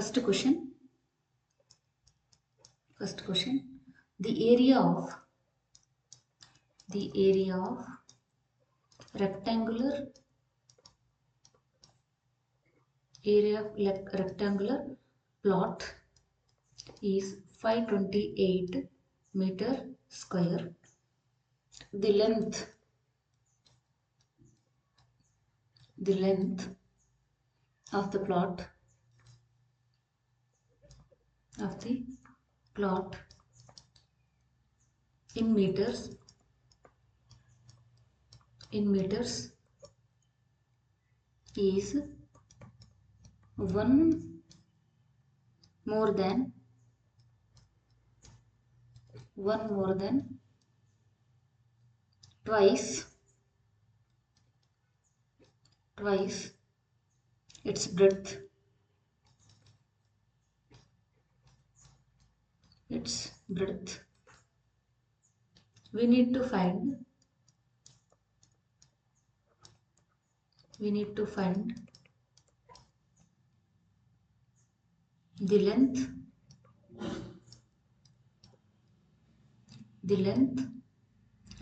First question. The area of rectangular plot is 528 meter square. The length of the plot in meters is 1 more than twice its breadth. We need to find the length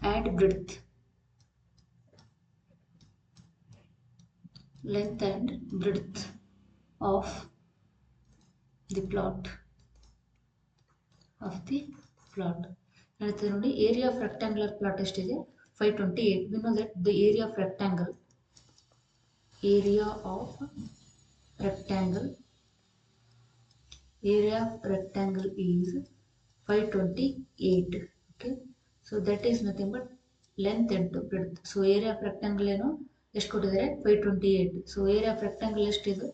and breadth. Of the plot. ಹೇಳ್ತೇವೆ ನೋಡಿ, area of rectangular plot ಎಷ್ಟಿದೆ? 528. We know that the area of rectangle is 528. Okay, so that is nothing but length into breadth. So area of rectangle ಏನು ಎಷ್ಟು ಕೊಟ್ಟಿದ್ದಾರೆ? 528. So area of rectangle ಎಷ್ಟಿದೆ?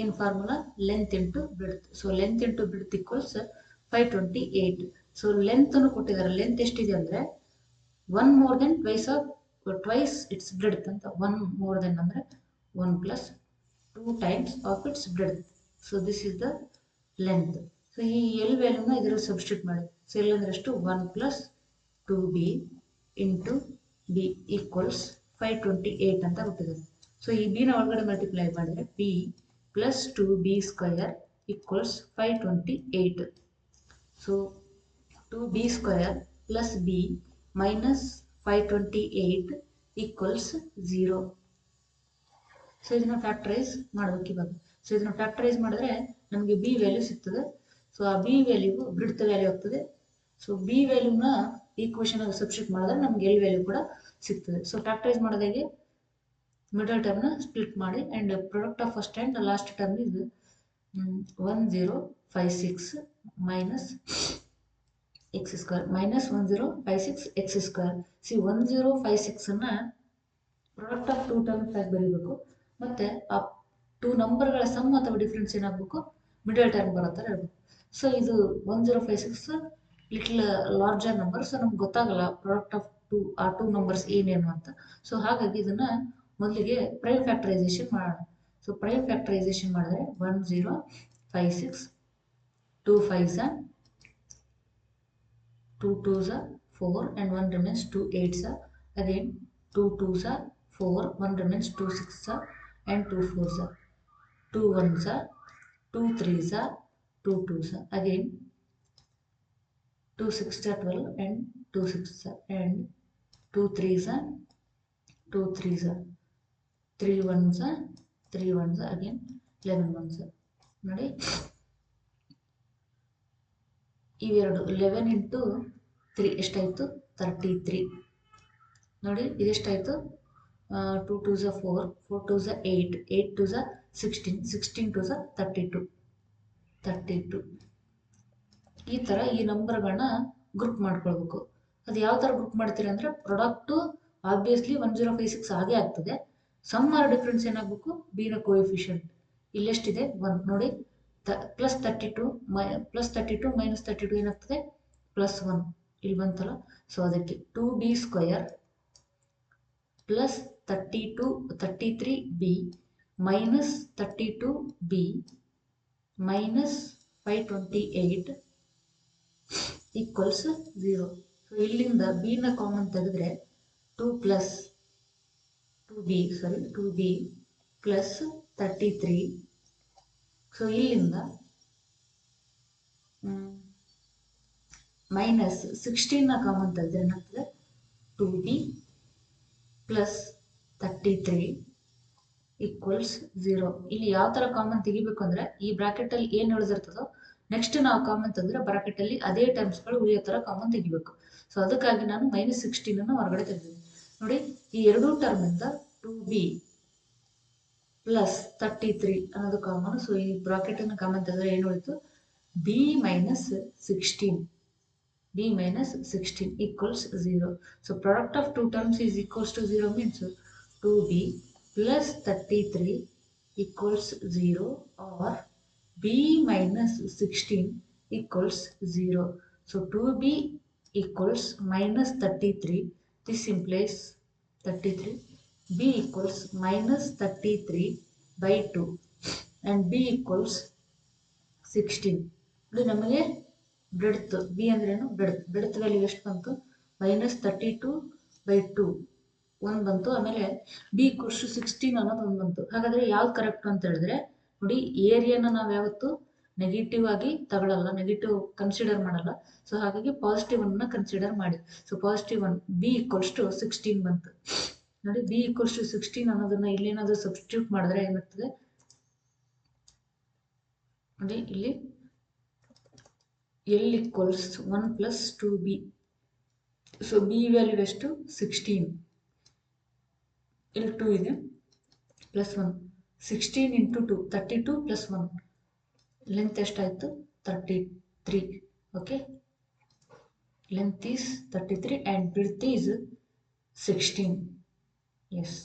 ಏನು formula? Length into breadth. So length into breadth equals 528. So length ಅನ್ನು ಕೊಟ್ಟಿದ್ದಾರೆ. Length ಎಷ್ಟಿದೆ ಅಂದ್ರೆ 1 more than twice its breadth ಅಂತ. 1 more than ಅಂದ್ರೆ 1 plus 2 times of its breadth. So this is the length. So ಈ L ವ್ಯಾಲ್ಯೂನ ಇದರಲ್ಲಿ substitute ಮಾಡಿ. So L ಅಂದ್ರೆ ಎಷ್ಟು? 1 plus 2b into b equals 528 ಅಂತ ಕೊಟ್ಟಿದ್ದಾರೆ. ಸೊ ಈ b ನ ಒಳಗಡೆ ಮಲ್ಟಿಪ್ಲೈ ಮಾಡಿದ್ರೆ b plus 2b square equals 528. So 2b square plus b minus 528 equals 0. So ಇದನ್ನ ಫ್ಯಾಕ್ಟರೈಸ್ ಮಾಡಬೇಕು ಇವಾಗ. ಸೊ ಇದನ್ನ ಫ್ಯಾಕ್ಟರೈಸ್ ಮಾಡಿದ್ರೆ ನಮಗೆ b ವ್ಯಾಲ್ಯೂ ಸಿಗ್ತದೆ. ಸೊ ಆ b ವ್ಯಾಲ್ಯೂ ಬ್ರೆಡ್ತ್ ವ್ಯಾಲ್ಯೂ ಆಗ್ತದೆ. ಸೊ b ವ್ಯಾಲ್ಯೂನ ಈಕ್ವೇಷನ್ ಅಲ್ಲಿ ಸಬ್ಸ್ಟಿಟ್ಯೂಟ್ ಮಾಡಿದ್ರೆ ನಮಗೆ ಎಲ್ ವ್ಯಾಲ್ಯೂ ಕೂಡ ಸಿಗ್ತದೆ. ಸೊ ಫ್ಯಾಕ್ಟರೈಸ್ ಮಾಡೋದಾಗೆ ಮಿಡಲ್ ಟರ್ಮ್ನ ಸ್ಪ್ಲಿಟ್ ಮಾಡಿ and product of first and last term ಇದು 1056 minus x square minus 1056 x square. C 1056 ಅನ್ನ ಪ್ರಾಡಕ್ಟ್ ಆಫ್ 2 ಟರ್ಮ್ಸ್ ಆಗಿ ಬರೀಬೇಕು. ಮತ್ತೆ ಆ 2 ನಂಬರ್ಗಳ ಸಮ್ ಅಥವಾ ಡಿಫರೆನ್ಸ್ ಏನಾಗಬೇಕು? ಮಿಡಲ್ ಟರ್ಮ್ ಬರೋ ಥರ ಇರಬೇಕು. ಸೊ ಇದು 1056 ಲಿಟಲ್ ಲಾರ್ಜರ್ ನಂಬರ್. ಸೊ ನಮ್ಗೆ ಗೊತ್ತಾಗಲ್ಲ ಪ್ರಾಡಕ್ಟ್ ಆಫ್ 2 ನಂಬರ್ಸ್ ಏನೇನು ಅಂತ. ಸೊ ಹಾಗಾಗಿ ಇದನ್ನ ಮೊದಲಿಗೆ ಪ್ರೈಮ್ ಫ್ಯಾಕ್ಟರೈಸೇಷನ್ ಮಾಡೋಣ. ಸೊ ಪ್ರೈಮ್ ಫ್ಯಾಕ್ಟರೈಸೇಷನ್ ಮಾಡಿದ್ರೆ 1056 2 5s 2 2s 4 and 1 remains 2 8s. Again 2 2s 4, 1 remains 2 6s and 2 4s, 2 1s 2 3s 2 2s. Again 2 6s 12 and 2 6s and 2 3s 2 3s, 3 1s 3 1s, again 11 1s. ನೋಡಿ ಇವೆರಡು 11 into 3 ಎಷ್ಟಾಯಿತು? 33. ನೋಡಿ ಇದೆಷ್ಟಾಯಿತು? 2 2s 4, 4 2s 8, 8 2s 16, 16 2s 32. ಈ ಥರ ಈ ನಂಬರ್ಗಳನ್ನ group ಮಾಡ್ಕೊಳ್ಬೇಕು. ಅದು ಯಾವ ಥರ ಗ್ರೂಪ್ ಮಾಡ್ತೀರಿ ಅಂದರೆ ಪ್ರಾಡಕ್ಟು ಆಬ್ವಿಯಸ್ಲಿ 1056 ಆಗೇ ಆಗ್ತದೆ. ಸಮ್ ಆರ್ ಡಿಫ್ರೆನ್ಸ್ ಏನಾಗಬೇಕು? ಬಿ ನ ಕೋಎಫಿಷಿಯಂಟ್ ಇಲ್ಲೆಷ್ಟಿದೆ? 1. ನೋಡಿ ಪ್ಲಸ್ 32 ಮೈನಸ್ 32 ಏನಾಗ್ತದೆ? ಪ್ಲಸ್ 1 ಇಲ್ಲಿ ಬಂತಲ್ಲ. ಸೊ ಅದಕ್ಕೆ 2b square plus 33b minus 32b minus 528 equals 0. So ಇಲ್ಲಿಂದ ಬಿ ನ ಕಾಮನ್ ತೆಗೆದ್ರೆ 2b ಪ್ಲಸ್ 33. ಸೊ ಇಲ್ಲಿಂದ ಮೈನಸ್ 16ನ ಕಾಮನ್ ತೆಗೆದ್ರೆ ಏನಾಗ್ತದೆ 2b ಪ್ಲಸ್ 33 ಈಕ್ವಲ್ಸ್ 0. ಇಲ್ಲಿ ಯಾವ ಥರ ಕಾಮನ್ ತೆಗಿಬೇಕು ಅಂದರೆ ಈ ಬ್ರಾಕೆಟಲ್ಲಿ ಏನು ಉಳಿದಿರ್ತದೋ ನೆಕ್ಸ್ಟ್ ನಾವು ಕಾಮನ್ ತೆಗೆದ್ರೆ ಬ್ರಾಕೆಟಲ್ಲಿ ಅದೇ ಟರ್ಮ್ಸ್ಗಳು ಉಳಿಯೋ ಥರ ಕಾಮನ್ ತೆಗಿಬೇಕು. ಸೊ ಅದಕ್ಕಾಗಿ ನಾನು -16 ಹೊರಗಡೆ ತೆಗೆದಿದ್ದೀನಿ. ನೋಡಿ, ಈ ಎರಡೂ ಟರ್ಮಿಂದ 2b ಪ್ಲಸ್ 33 ಅನ್ನೋದು ಕಾಮನ್. ಸೊ ಈ ಬ್ರಾಕೆಟನ್ನು ಕಾಮನ್ ತೆಗೆದ್ರೆ ಏನು ಉಳಿತು, b minus 16 equals 0. So product of two terms is equals to 0 means 2b plus 33 equals 0 or b minus 16 equals 0. So 2b equals minus 33. This implies 33. b equals minus 33 by 2 and b equals 16. ಇದು ನಮಗೆ breadth B ಅಂದ್ರೇನು, breadth value ಎಷ್ಟು ಬಂತು, -32/2 1 ಬಂತು. ಆಮೇಲೆ B equals to 16 ಅನ್ನೋದು 1 ಬಂತು. ಹಾಗಾದ್ರೆ ಯಾವ್ದು ಕರೆಕ್ಟ್ ಅಂತ ಹೇಳಿದ್ರೆ, ನೋಡಿ, ಏರಿಯಾನ ನಾವು ಯಾವತ್ತು ನೆಗೆಟಿವ್ ಆಗಿ ತಗೊಳ್ಳಲ್ಲ, ನೆಗೆಟಿವ್ ಕನ್ಸಿಡರ್ ಮಾಡಲ್ಲ. ಸೊ ಹಾಗಾಗಿ ಪಾಸಿಟಿವ್ ಅನ್ನ ಕನ್ಸಿಡರ್ ಮಾಡಿ. ಸೊ +1 ಬಿ ಈಕ್ವಲ್ಸ್ ಟು 16 ಬಂತು. ನೋಡಿ, ಬಿ ಈಕ್ವಲ್ಸ್ ಟು 16 ಅನ್ನೋದನ್ನ ಇಲ್ಲೇನಾದ್ರೂ ಸಬ್ಸ್ಟಿಟ್ಯೂಟ್ ಮಾಡಿದ್ರೆ ಏನಾಗ್ತದೆ ನೋಡಿ, ಇಲ್ಲಿ L equals 1 plus 2b. So b value ಎಷ್ಟು 16, ಇಲ್ಲಿ 2 ಇದೆ ಪ್ಲಸ್ 1, 16 into 2 32 plus 1 ಲೆಂತ್ ಎಷ್ಟಾಯಿತು 33. Okay, length is 33 and width is 16. S.